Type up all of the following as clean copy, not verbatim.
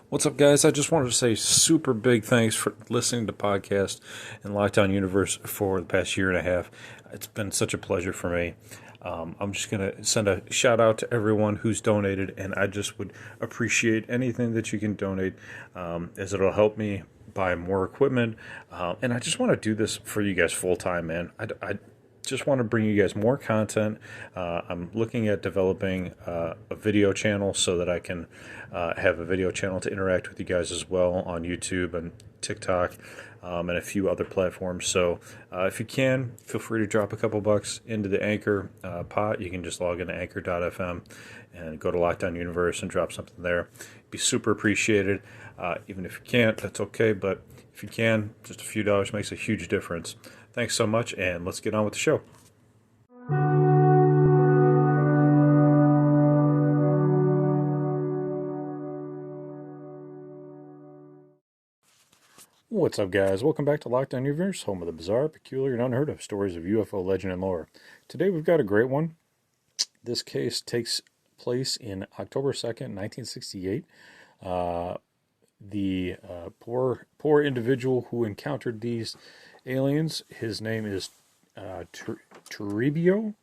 What's up, guys? I just wanted to say super big thanks for listening to podcast and Lockdown Universe for the past year and a half. It's been such a pleasure for me. I'm just going to send a shout out to everyone who's donated, and I just would appreciate anything that you can donate, as it'll help me buy more equipment. And I just want to do this for you guys full time, man. I just want to bring you guys more content. I'm looking at developing a video channel so that I can have a video channel to interact with you guys as well on YouTube and TikTok, and a few other platforms. So if you can, feel free to drop a couple bucks into the Anchor pot. You can just log into anchor.fm and go to Lockdown Universe and drop something there. It'd be super appreciated. Even if you can't, that's okay. But if you can, just a few dollars makes a huge difference. Thanks so much, and let's get on with the show. What's up, guys? Welcome back to Lockdown Universe, home of the bizarre, peculiar, and unheard of stories of UFO legend and lore. Today we've got a great one. This case takes place in October 2nd, 1968. The poor individual who encountered these aliens, his name is Toribio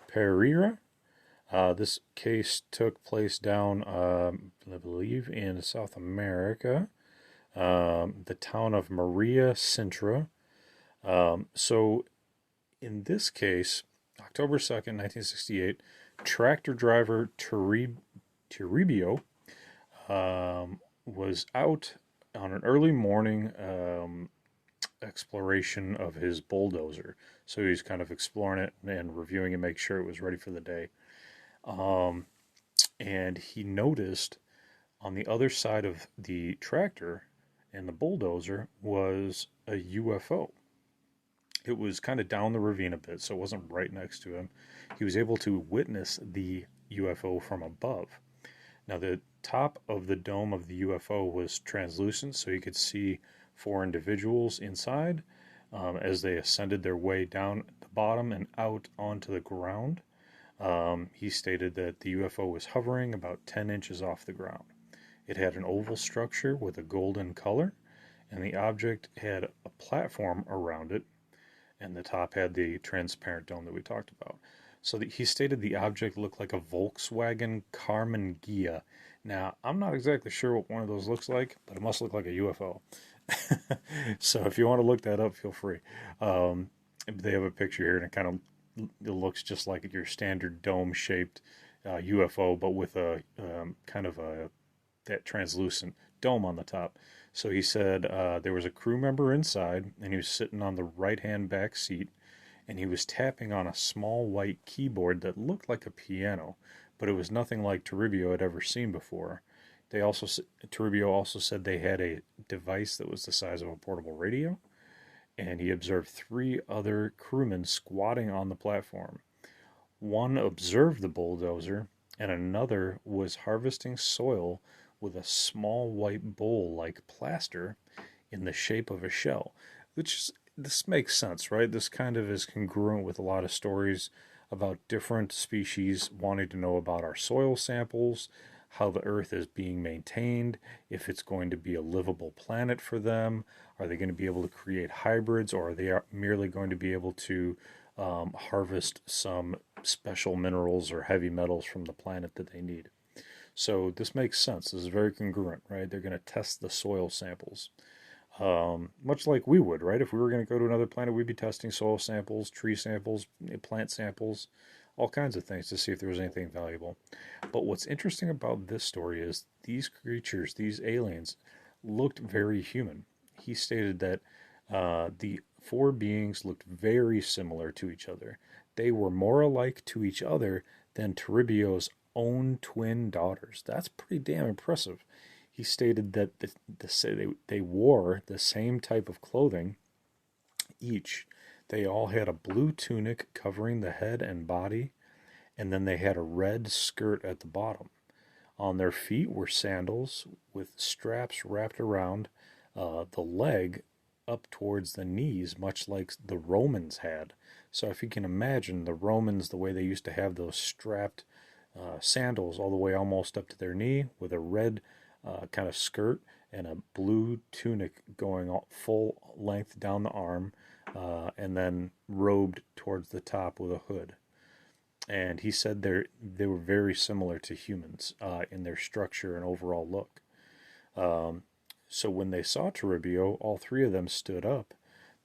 Pereira. This case took place down, I believe, in South America, the town of Maria Sintra. So in this case, October 2nd, 1968, tractor driver Toribio was out on an early morning exploration of his bulldozer. So he's kind of exploring it and reviewing it, make sure it was ready for the day. And he noticed on the other side of the tractor and the bulldozer was a UFO. It was kind of down the ravine a bit, so it wasn't right next to him. He was able to witness the UFO from above. Now, the top of the dome of the UFO was translucent, so you could see four individuals inside as they ascended their way down the bottom and out onto the ground. He stated that the UFO was hovering about 10 inches off the ground. It had an oval structure with a golden color, and the object had a platform around it, and the top had the transparent dome that we talked about. So he stated the object looked like a Volkswagen Karmann Ghia. Now, I'm not exactly sure what one of those looks like, but it must look like a UFO. So if you want to look that up, feel free. They have a picture here, and it looks just like your standard dome-shaped UFO, but with a kind of that translucent dome on the top. So he said there was a crew member inside, and he was sitting on the right-hand back seat, and he was tapping on a small white keyboard that looked like a piano, but it was nothing like Toribio had ever seen before. Toribio also said they had a device that was the size of a portable radio, and he observed three other crewmen squatting on the platform. One observed the bulldozer, and another was harvesting soil with a small white bowl like plaster in the shape of a shell, this makes sense, right? This kind of is congruent with a lot of stories about different species wanting to know about our soil samples, how the earth is being maintained, if it's going to be a livable planet for them, are they going to be able to create hybrids, or are they merely going to be able to harvest some special minerals or heavy metals from the planet that they need. So this makes sense. This is very congruent, right? They're going to test the soil samples. Much like we would, right? If we were going to go to another planet, we'd be testing soil samples, tree samples, plant samples, all kinds of things to see if there was anything valuable. But what's interesting about this story is these creatures, these aliens, looked very human. He stated that the four beings looked very similar to each other. They were more alike to each other than Toribio's own twin daughters. That's pretty damn impressive. He stated that they wore the same type of clothing each. They all had a blue tunic covering the head and body, and then they had a red skirt at the bottom. On their feet were sandals with straps wrapped around the leg up towards the knees, much like the Romans had. So if you can imagine the Romans, the way they used to have those strapped sandals all the way almost up to their knee with a red kind of skirt and a blue tunic going full length down the arm, and then robed towards the top with a hood. And he said they were very similar to humans in their structure and overall look. Um, so when they saw Toribio, all three of them stood up.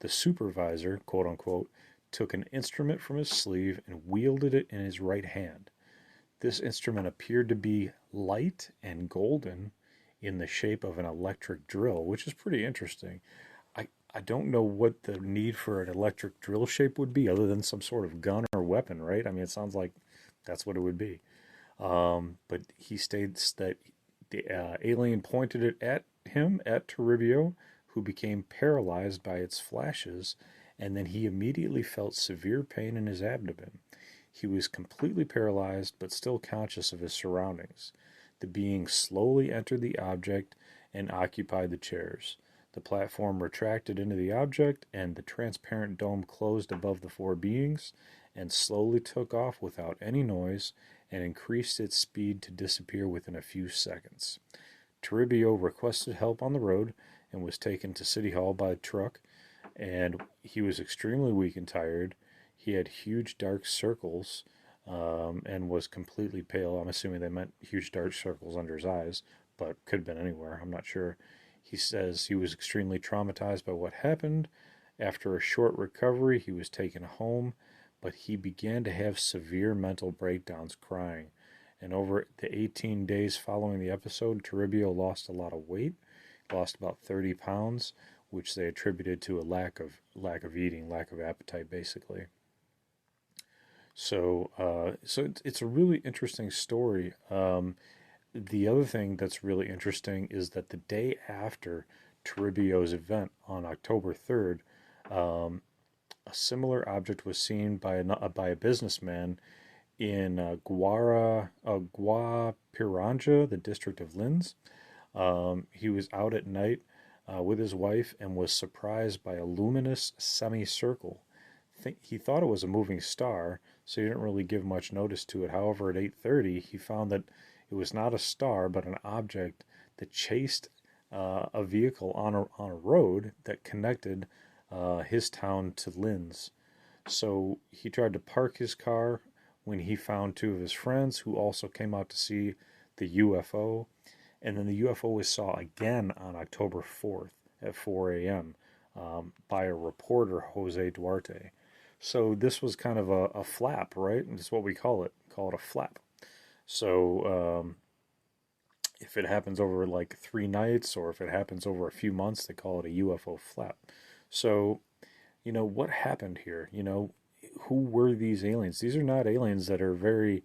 The supervisor, quote unquote, took an instrument from his sleeve and wielded it in his right hand. This instrument appeared to be light and golden in the shape of an electric drill, which is pretty interesting. I don't know what the need for an electric drill shape would be other than some sort of gun or weapon, right? I mean, it sounds like that's what it would be. But he states that the alien pointed it at him, at Toribio, who became paralyzed by its flashes, and then he immediately felt severe pain in his abdomen. He was completely paralyzed, but still conscious of his surroundings. The being slowly entered the object and occupied the chairs. The platform retracted into the object, and the transparent dome closed above the four beings, and slowly took off without any noise, and increased its speed to disappear within a few seconds. Toribio requested help on the road, and was taken to City Hall by a truck, and he was extremely weak and tired. He had huge dark circles, and was completely pale. I'm assuming they meant huge dark circles under his eyes, but could have been anywhere. I'm not sure. He says he was extremely traumatized by what happened. After a short recovery, he was taken home, but he began to have severe mental breakdowns, crying. And over the 18 days following the episode, Toribio lost a lot of weight, lost about 30 pounds, which they attributed to a lack of eating, lack of appetite, basically. So it's a really interesting story. The other thing that's really interesting is that the day after Toribio's event on October 3rd, um, a similar object was seen by a businessman in Guapiranja, the district of Linz. He was out at night with his wife and was surprised by a luminous semicircle. He thought it was a moving star, so he didn't really give much notice to it. However, at 8:30, he found that it was not a star, but an object that chased a vehicle on a road that connected his town to Linz. So he tried to park his car when he found two of his friends who also came out to see the UFO. And then the UFO was saw again on October 4th at 4 a.m. By a reporter, Jose Duarte. So this was kind of a flap, right? And it's what we call it. Call it a flap. So if it happens over like 3 nights or if it happens over a few months, they call it a UFO flap. So, what happened here? Who were these aliens? These are not aliens that are very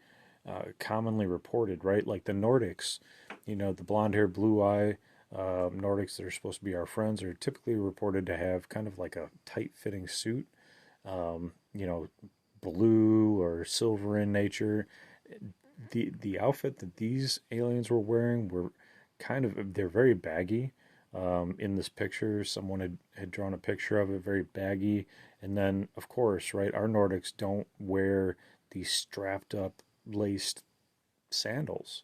commonly reported, right? Like the Nordics, the blonde hair, blue eye Nordics that are supposed to be our friends are typically reported to have kind of like a tight fitting suit, um, you know, blue or silver in nature. The outfit that these aliens were wearing were they're very baggy. In this picture, someone had drawn a picture of it, very baggy. And then, of course, right, our Nordics don't wear these strapped up, laced sandals.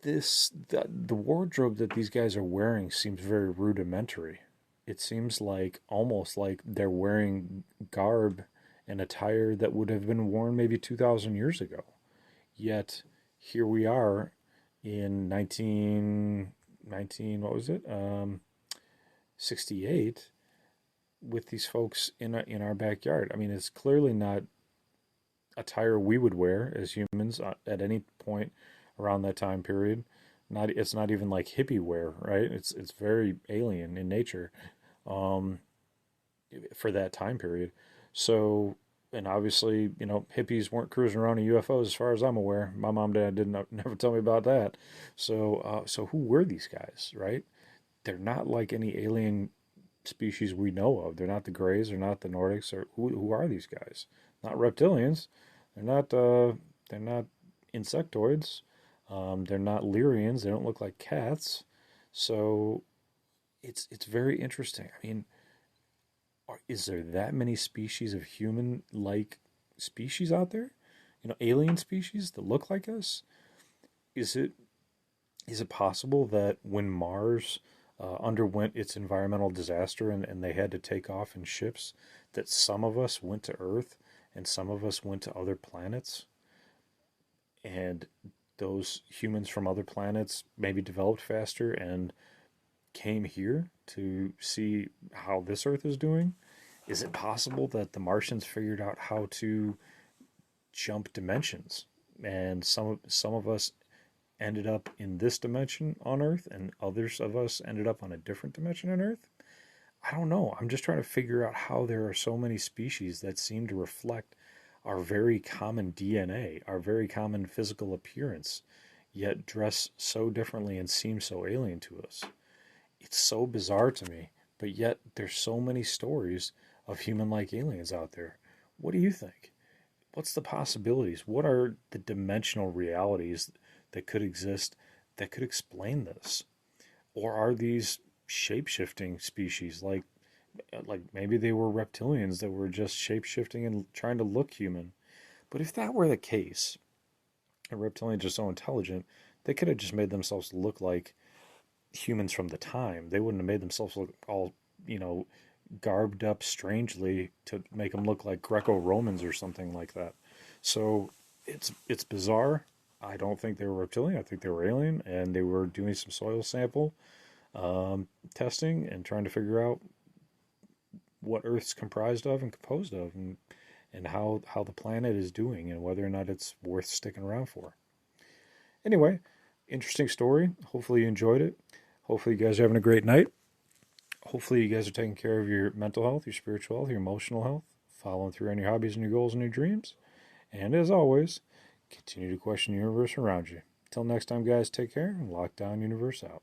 The wardrobe that these guys are wearing seems very rudimentary. It seems like almost like they're wearing garb and attire that would have been worn maybe 2,000 years ago. Yet here we are in 19 what was it? 68 with these folks in our backyard. I mean, it's clearly not attire we would wear as humans at any point around that time period. It's not even like hippie wear, right? It's very alien in nature, um, for that time period. So, and obviously, hippies weren't cruising around in UFOs as far as I'm aware. My mom and dad didn't never tell me about that. So who were these guys, right? They're not like any alien species we know of. They're not the Greys. They're not the Nordics. Or who are these guys? Not reptilians. They're not. They're not insectoids. They're not Lyrians. They don't look like cats. So it's very interesting. I mean, Is there that many species of human-like species out there? Alien species that look like us? Is it is it possible that when Mars underwent its environmental disaster and they had to take off in ships, that some of us went to Earth and some of us went to other planets, and those humans from other planets maybe developed faster and came here to see how this Earth is doing? Is it possible that the Martians figured out how to jump dimensions, and some of us ended up in this dimension on Earth, and others of us ended up on a different dimension on Earth? I don't know. I'm just trying to figure out how there are so many species that seem to reflect our very common DNA, our very common physical appearance, yet dress so differently and seem so alien to us. It's so bizarre to me, but yet there's so many stories of human-like aliens out there. What do you think? What's the possibilities? What are the dimensional realities that could exist that could explain this? Or are these shape-shifting species like maybe they were reptilians that were just shape-shifting and trying to look human? But if that were the case, and reptilians are so intelligent, they could have just made themselves look like humans from the time. They wouldn't have made themselves look all, you know, garbed up strangely to make them look like Greco-Romans or something like that. So it's bizarre. I don't think they were reptilian. I think they were alien, and they were doing some soil sample testing and trying to figure out what Earth's comprised of and composed of, and how the planet is doing, and whether or not it's worth sticking around for. Anyway, interesting story. Hopefully you enjoyed it. Hopefully you guys are having a great night. Hopefully you guys are taking care of your mental health, your spiritual health, your emotional health, following through on your hobbies and your goals and your dreams. And as always, continue to question the universe around you. Until next time, guys, take care and lockdown universe out.